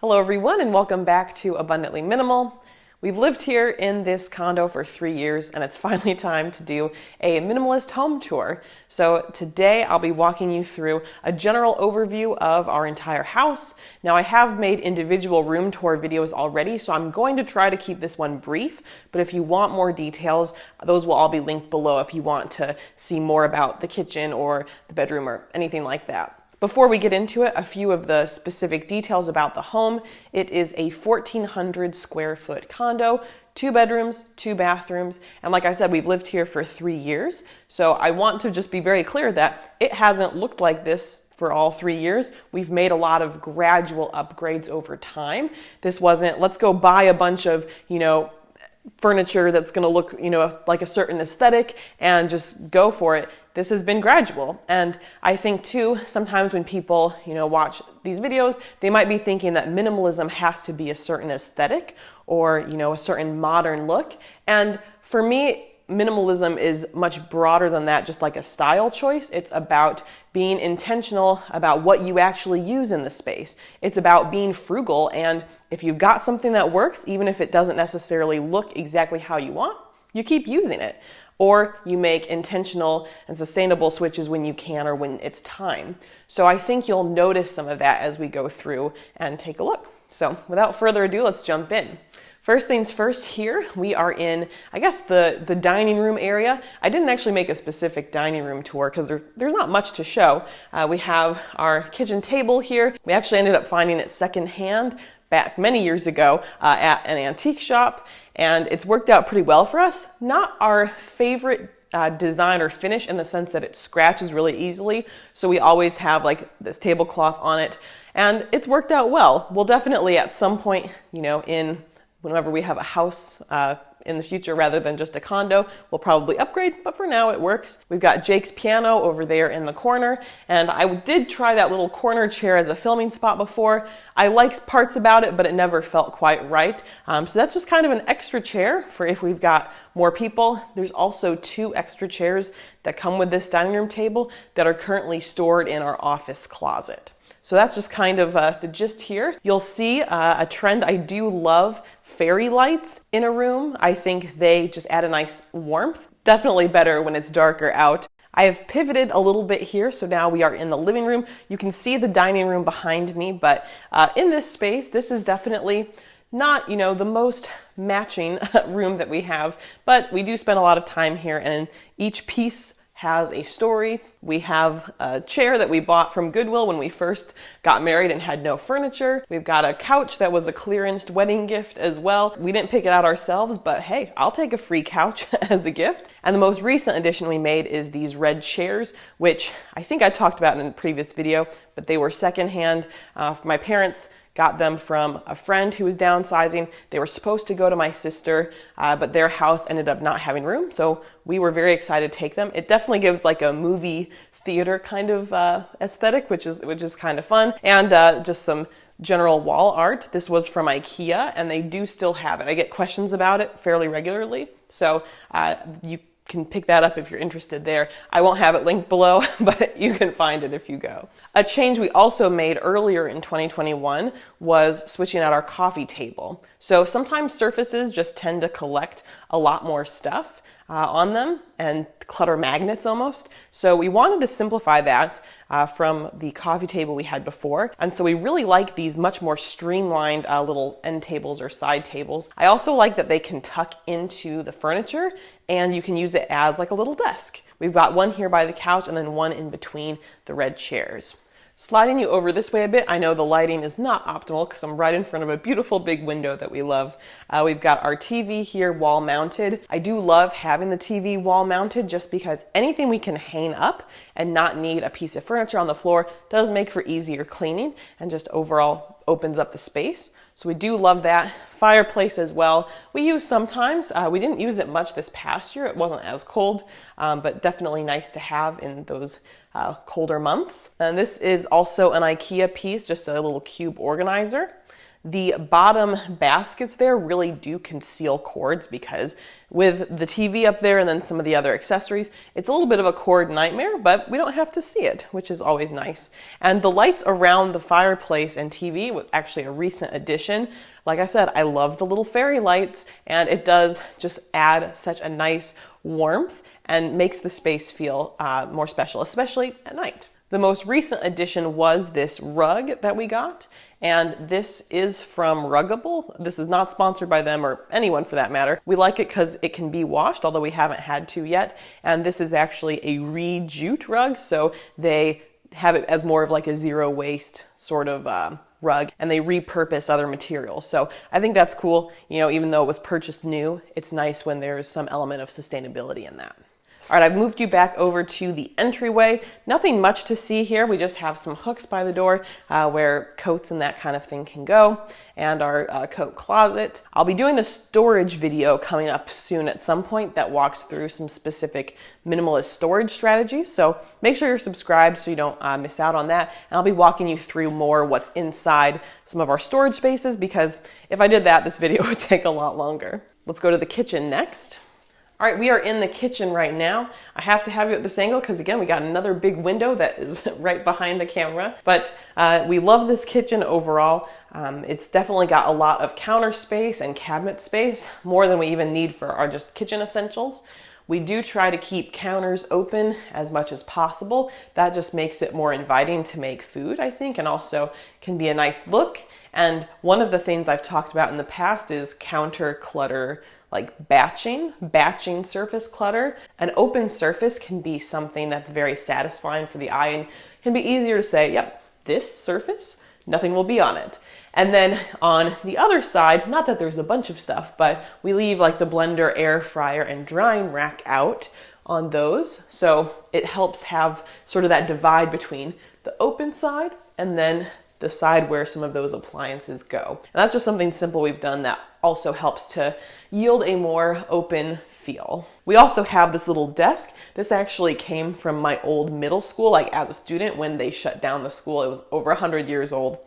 Hello everyone and welcome back to Abundantly Minimal. We've lived here in this condo for 3 years and it's finally time to do a minimalist home tour. So today I'll be walking you through a general overview of our entire house. Now I have made individual room tour videos already, so I'm going to try to keep this one brief, but if you want more details, those will all be linked below if you want to see more about the kitchen or the bedroom or anything like that. Before we get into it, a few of the specific details about the home. It is a 1,400 square foot condo, 2 bedrooms, 2 bathrooms, and like I said, we've lived here for 3 years. So I want to just be very clear that it hasn't looked like this for all 3 years. We've made a lot of gradual upgrades over time. This wasn't, let's go buy a bunch of, furniture that's going to look, like a certain aesthetic and just go for it. This has been gradual. And I think too, sometimes when people, watch these videos, they might be thinking that minimalism has to be a certain aesthetic or, a certain modern look. And for me, minimalism is much broader than that, just like a style choice. It's about being intentional about what you actually use in the space. It's about being frugal, and if you've got something that works, even if it doesn't necessarily look exactly how you want, you keep using it. Or you make intentional and sustainable switches when you can or when it's time. So I think you'll notice some of that as we go through and take a look. So without further ado, let's jump in. First things first, here we are in, the dining room area. I didn't actually make a specific dining room tour because there's not much to show. We have our kitchen table here. We actually ended up finding it secondhand back many years ago at an antique shop, and it's worked out pretty well for us. Not our favorite design or finish in the sense that it scratches really easily, so we always have like this tablecloth on it, and it's worked out well. We'll definitely at some point, whenever we have a house in the future rather than just a condo, we'll probably upgrade, but for now it works. We've got Jake's piano over there in the corner, and I did try that little corner chair as a filming spot before. I liked parts about it, but it never felt quite right. So that's just kind of an extra chair for if we've got more people. There's also 2 extra chairs that come with this dining room table that are currently stored in our office closet. So that's just kind of the gist here. You'll see a trend. I do love fairy lights in a room. I think they just add a nice warmth. Definitely better when it's darker out. I have pivoted a little bit here, so now we are in the living room. You can see the dining room behind me, but in this space, this is definitely not, the most matching room that we have, but we do spend a lot of time here, and each piece has a story. We have a chair that we bought from Goodwill when we first got married and had no furniture. We've got a couch that was a clearanced wedding gift as well. We didn't pick it out ourselves, but hey, I'll take a free couch as a gift. And the most recent addition we made is these red chairs, which I think I talked about in a previous video, but they were secondhand. My parents got them from a friend who was downsizing. They were supposed to go to my sister, but their house ended up not having room, so we were very excited to take them. It definitely gives like a movie theater kind of aesthetic, which is kind of fun, and just some general wall art. This was from IKEA, and they do still have it. I get questions about it fairly regularly, so you can pick that up if you're interested there. I won't have it linked below, but you can find it if you go. A change we also made earlier in 2021 was switching out our coffee table. So sometimes surfaces just tend to collect a lot more stuff on them and clutter magnets almost. So we wanted to simplify that from the coffee table we had before. And so we really like these much more streamlined little end tables or side tables. I also like that they can tuck into the furniture and you can use it as like a little desk. We've got one here by the couch and then one in between the red chairs. Sliding you over this way a bit, I know the lighting is not optimal because I'm right in front of a beautiful big window that we love. We've got our TV here wall mounted. I do love having the TV wall mounted just because anything we can hang up and not need a piece of furniture on the floor does make for easier cleaning and just overall opens up the space. So we do love that. Fireplace as well. We use sometimes. We didn't use it much this past year. It wasn't as cold, but definitely nice to have in those colder months. And this is also an IKEA piece, just a little cube organizer. The bottom baskets there really do conceal cords because with the TV up there and then some of the other accessories, it's a little bit of a cord nightmare, but we don't have to see it, which is always nice. And the lights around the fireplace and TV was actually a recent addition. Like I said, I love the little fairy lights, and it does just add such a nice warmth and makes the space feel more special, especially at night. The most recent addition was this rug that we got. And this is from Ruggable. This is not sponsored by them or anyone for that matter. We like it because it can be washed, although we haven't had to yet. And this is actually a re-jute rug, so they have it as more of like a zero waste sort of rug, and they repurpose other materials. So I think that's cool. You know, even though it was purchased new, it's nice when there's some element of sustainability in that. All right, I've moved you back over to the entryway. Nothing much to see here. We just have some hooks by the door where coats and that kind of thing can go, and our coat closet. I'll be doing a storage video coming up soon at some point that walks through some specific minimalist storage strategies. So make sure you're subscribed so you don't miss out on that. And I'll be walking you through more what's inside some of our storage spaces, because if I did that, this video would take a lot longer. Let's go to the kitchen next. All right, we are in the kitchen right now. I have to have you at this angle because, again, we got another big window that is right behind the camera. But we love this kitchen overall. It's definitely got a lot of counter space and cabinet space, more than we even need for our just kitchen essentials. We do try to keep counters open as much as possible. That just makes it more inviting to make food, I think, and also can be a nice look. And one of the things I've talked about in the past is counter clutter, like batching surface clutter. An open surface can be something that's very satisfying for the eye and can be easier to say, yep, this surface, nothing will be on it. And then on the other side, not that there's a bunch of stuff, but we leave like the blender, air fryer, and drying rack out on those. So it helps have sort of that divide between the open side and then the side where some of those appliances go. And that's just something simple we've done that also helps to yield a more open feel. We also have this little desk. This actually came from my old middle school, like as a student when they shut down the school. It was over 100 years old.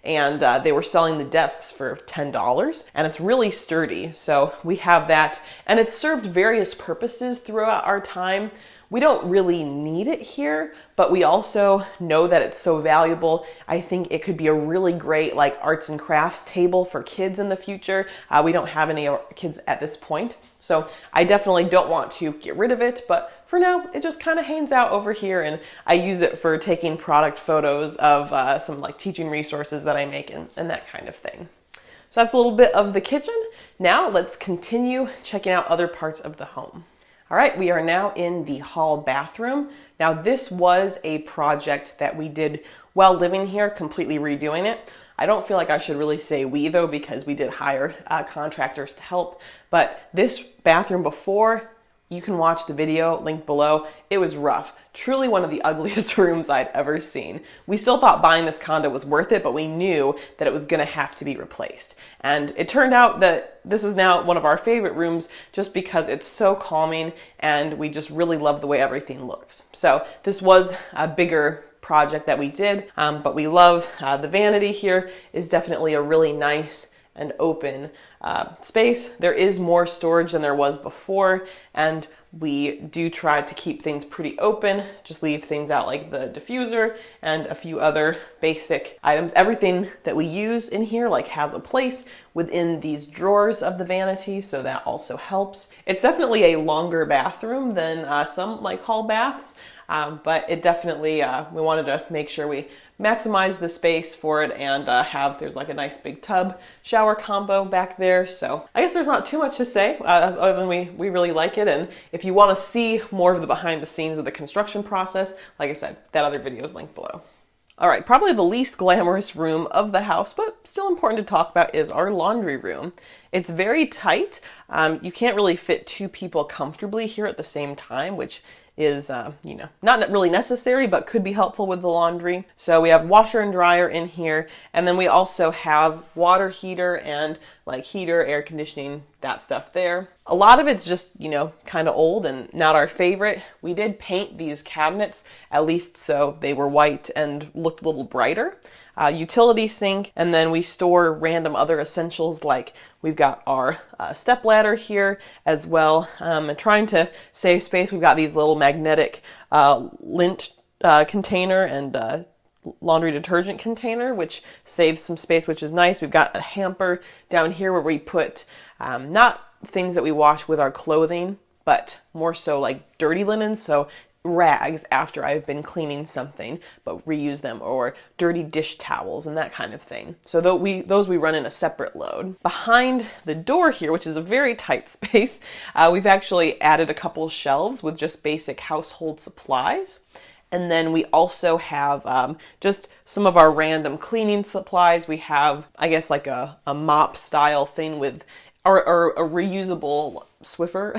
And they were selling the desks for $10, and it's really sturdy. So we have that, and it's served various purposes throughout our time. We don't really need it here, but we also know that it's so valuable. I think it could be a really great like arts and crafts table for kids in the future. We don't have any kids at this point, so I definitely don't want to get rid of it, but for now, it just kind of hangs out over here, and I use it for taking product photos of some like teaching resources that I make and that kind of thing. So that's a little bit of the kitchen. Now let's continue checking out other parts of the home. All right, we are now in the hall bathroom. Now this was a project that we did while living here, completely redoing it. I don't feel like I should really say we though, because we did hire contractors to help. But this bathroom before, you can watch the video, link below. It was rough. Truly one of the ugliest rooms I'd ever seen. We still thought buying this condo was worth it, but we knew that it was gonna have to be replaced. And it turned out that this is now one of our favorite rooms just because it's so calming and we just really love the way everything looks. So this was a bigger project that we did, but we love the vanity here is definitely a really nice and open space. There is more storage than there was before, and we do try to keep things pretty open, just leave things out like the diffuser and a few other basic items. Everything that we use in here like has a place within these drawers of the vanity, so that also helps. It's definitely a longer bathroom than some like hall baths, but it definitely, we wanted to make sure we maximize the space for it and there's like a nice big tub shower combo back there. So I guess there's not too much to say other than we really like it. And if you want to see more of the behind the scenes of the construction process, like I said, that other video is linked below. All right, probably the least glamorous room of the house, but still important to talk about, is our laundry room. It's very tight. You can't really fit two people comfortably here at the same time, which is, not really necessary, but could be helpful with the laundry. So we have washer and dryer in here, and then we also have water heater and like heater, air conditioning, that stuff there. A lot of it's just, kind of old and not our favorite. We did paint these cabinets, at least so they were white and looked a little brighter. utility sink, and then we store random other essentials like we've got our step ladder here as well. And trying to save space, we've got these little magnetic lint container and laundry detergent container, which saves some space, which is nice. We've got a hamper down here where we put not things that we wash with our clothing, but more so like dirty linens, so rags after I've been cleaning something, but reuse them, or dirty dish towels and that kind of thing. So those we run in a separate load. Behind the door here, which is a very tight space, we've actually added a couple shelves with just basic household supplies. And then we also have just some of our random cleaning supplies. We have, I guess, like a mop style thing with or a reusable Swiffer,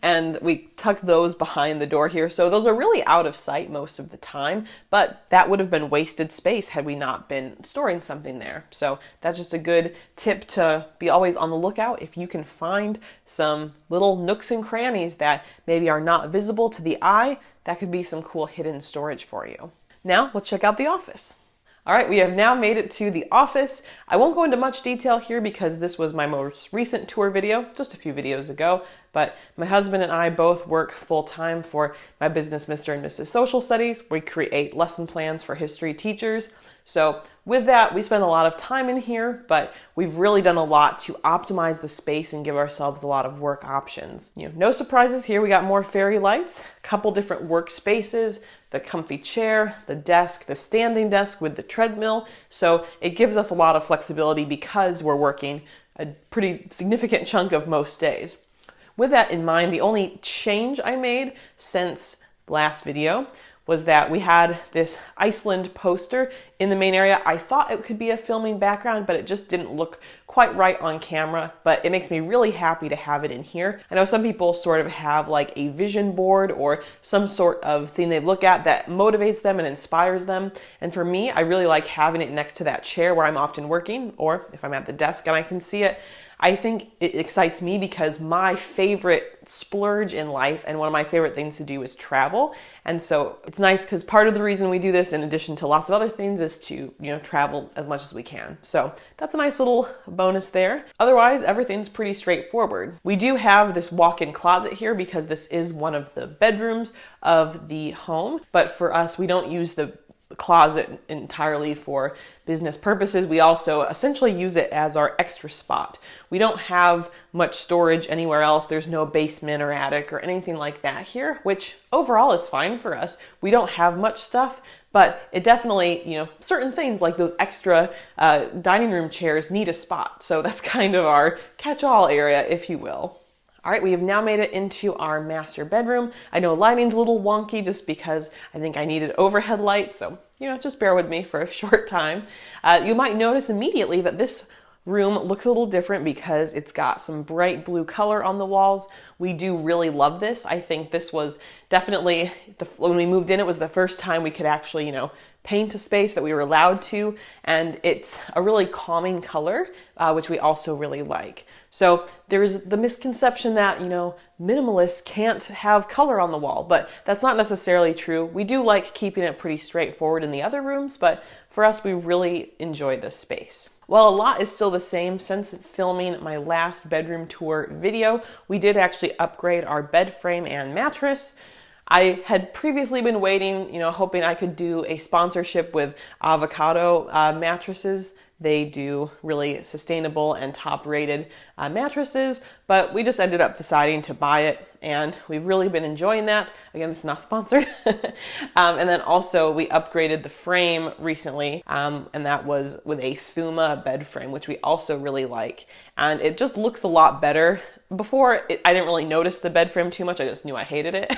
and we tuck those behind the door here. So those are really out of sight most of the time, but that would have been wasted space had we not been storing something there. So that's just a good tip to be always on the lookout. If you can find some little nooks and crannies that maybe are not visible to the eye, that could be some cool hidden storage for you. Now let's check out the office. All right, we have now made it to the office. I won't go into much detail here because this was my most recent tour video, just a few videos ago, but my husband and I both work full-time for my business, Mr. and Mrs. Social Studies. We create lesson plans for history teachers. So with that, we spend a lot of time in here, but we've really done a lot to optimize the space and give ourselves a lot of work options. No surprises here. We got more fairy lights, a couple different workspaces, the comfy chair, the desk, the standing desk with the treadmill. So it gives us a lot of flexibility because we're working a pretty significant chunk of most days. With that in mind, the only change I made since the last video was that we had this Iceland poster in the main area. I thought it could be a filming background, but it just didn't look quite right on camera, but it makes me really happy to have it in here. I know some people sort of have like a vision board or some sort of thing they look at that motivates them and inspires them. And for me, I really like having it next to that chair where I'm often working, or if I'm at the desk and I can see it. I think it excites me because my favorite splurge in life and one of my favorite things to do is travel. And so it's nice because part of the reason we do this, in addition to lots of other things, is to, travel as much as we can. So that's a nice little bonus there. Otherwise, everything's pretty straightforward. We do have this walk-in closet here because this is one of the bedrooms of the home. But for us, we don't use the closet entirely for business purposes. We also essentially use it as our extra spot. We don't have much storage anywhere else. There's no basement or attic or anything like that here, which overall is fine for us. We don't have much stuff, but it definitely, certain things like those extra dining room chairs need a spot. So that's kind of our catch-all area, if you will. All right, we have now made it into our master bedroom. I know lighting's a little wonky just because I think I needed overhead light, so, just bear with me for a short time. You might notice immediately that this room looks a little different because it's got some bright blue color on the walls. We do really love this. I think this was definitely, when we moved in, it was the first time we could actually, paint a space that we were allowed to, and it's a really calming color, which we also really like. So there's the misconception that, minimalists can't have color on the wall, but that's not necessarily true. We do like keeping it pretty straightforward in the other rooms, but for us, we really enjoy this space. Well, a lot is still the same since filming my last bedroom tour video. We did actually upgrade our bed frame and mattress. I had previously been waiting, hoping I could do a sponsorship with Avocado mattresses. They do really sustainable and top-rated mattresses, but we just ended up deciding to buy it, and we've really been enjoying that. Again, it's not sponsored. And then also we upgraded the frame recently, and that was with a Fuma bed frame, which we also really like. And it just looks a lot better. Before, I didn't really notice the bed frame too much. I just knew I hated it.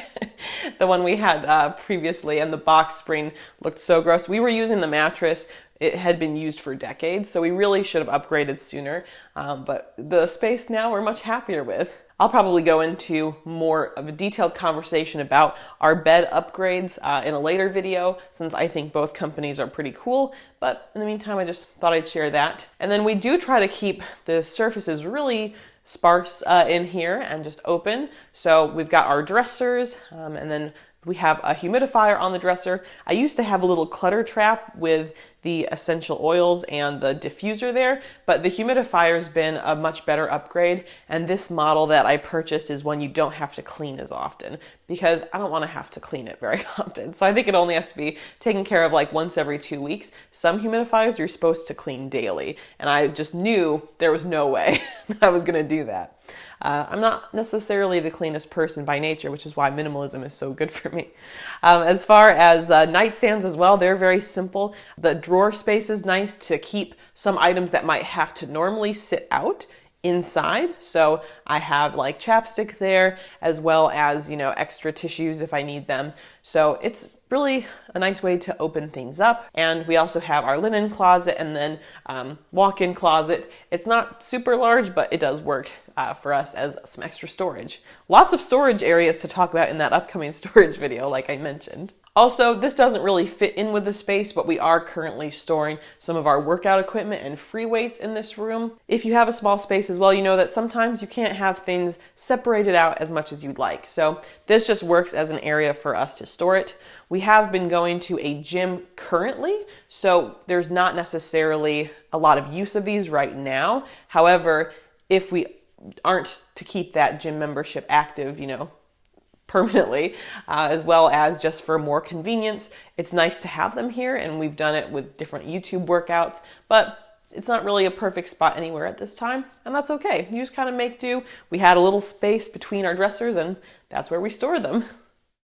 The one we had previously, and the box spring looked so gross. We were using the mattress. It had been used for decades, so we really should have upgraded sooner. But the space now we're much happier with. I'll probably go into more of a detailed conversation about our bed upgrades in a later video, since I think both companies are pretty cool. But in the meantime, I just thought I'd share that. And then we do try to keep the surfaces really sparse in here and just open. So we've got our dressers, and then we have a humidifier on the dresser. I used to have a little clutter trap with the essential oils and the diffuser there, but the humidifier's been a much better upgrade, and this model that I purchased is one you don't have to clean as often, because I don't want to have to clean it very often. So I think it only has to be taken care of like once every 2 weeks. Some humidifiers you're supposed to clean daily, and I just knew there was no way I was going to do that. I'm not necessarily the cleanest person by nature, which is why minimalism is so good for me. As far as nightstands as well, they're very simple. The drawer space is nice to keep some items that might have to normally sit out inside. So I have like chapstick there, as well as, extra tissues if I need them. So it's really a nice way to open things up. And we also have our linen closet and then walk-in closet. It's not super large, but it does work for us as some extra storage. Lots of storage areas to talk about in that upcoming storage video, like I mentioned. Also, this doesn't really fit in with the space, but we are currently storing some of our workout equipment and free weights in this room. If you have a small space as well, you know that sometimes you can't have things separated out as much as you'd like. So this just works as an area for us to store it. We have been going to a gym currently, so there's not necessarily a lot of use of these right now. However, if we aren't to keep that gym membership active, permanently, as well as just for more convenience, it's nice to have them here, and we've done it with different YouTube workouts, but it's not really a perfect spot anywhere at this time, and that's okay. You just kind of make do. We had a little space between our dressers, and that's where we store them.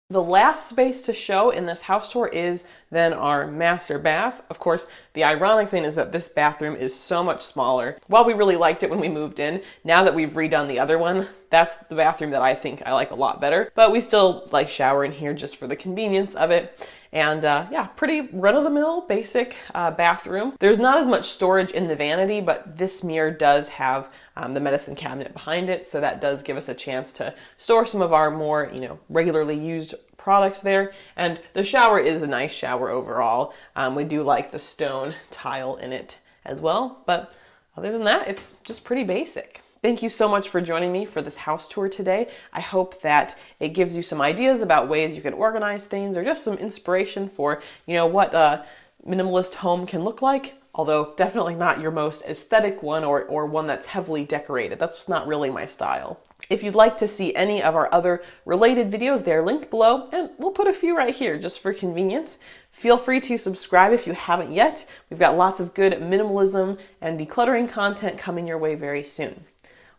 The last space to show in this house tour is then our master bath. Of course, the ironic thing is that this bathroom is so much smaller. While we really liked it when we moved in, now that we've redone the other one, that's the bathroom that I think I like a lot better. But we still like shower in here just for the convenience of it. And yeah, pretty run-of-the-mill basic bathroom. There's not as much storage in the vanity, but this mirror does have the medicine cabinet behind it, so that does give us a chance to store some of our more, regularly used products there. And the shower is a nice shower overall. We do like the stone tile in it as well, but other than that, it's just pretty basic. Thank you so much for joining me for this house tour today. I hope that it gives you some ideas about ways you can organize things, or just some inspiration for, what a minimalist home can look like. Although definitely not your most aesthetic one, or one that's heavily decorated. That's just not really my style. If you'd like to see any of our other related videos, they're linked below, and we'll put a few right here just for convenience. Feel free to subscribe if you haven't yet. We've got lots of good minimalism and decluttering content coming your way very soon.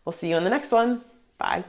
We'll see you in the next one. Bye.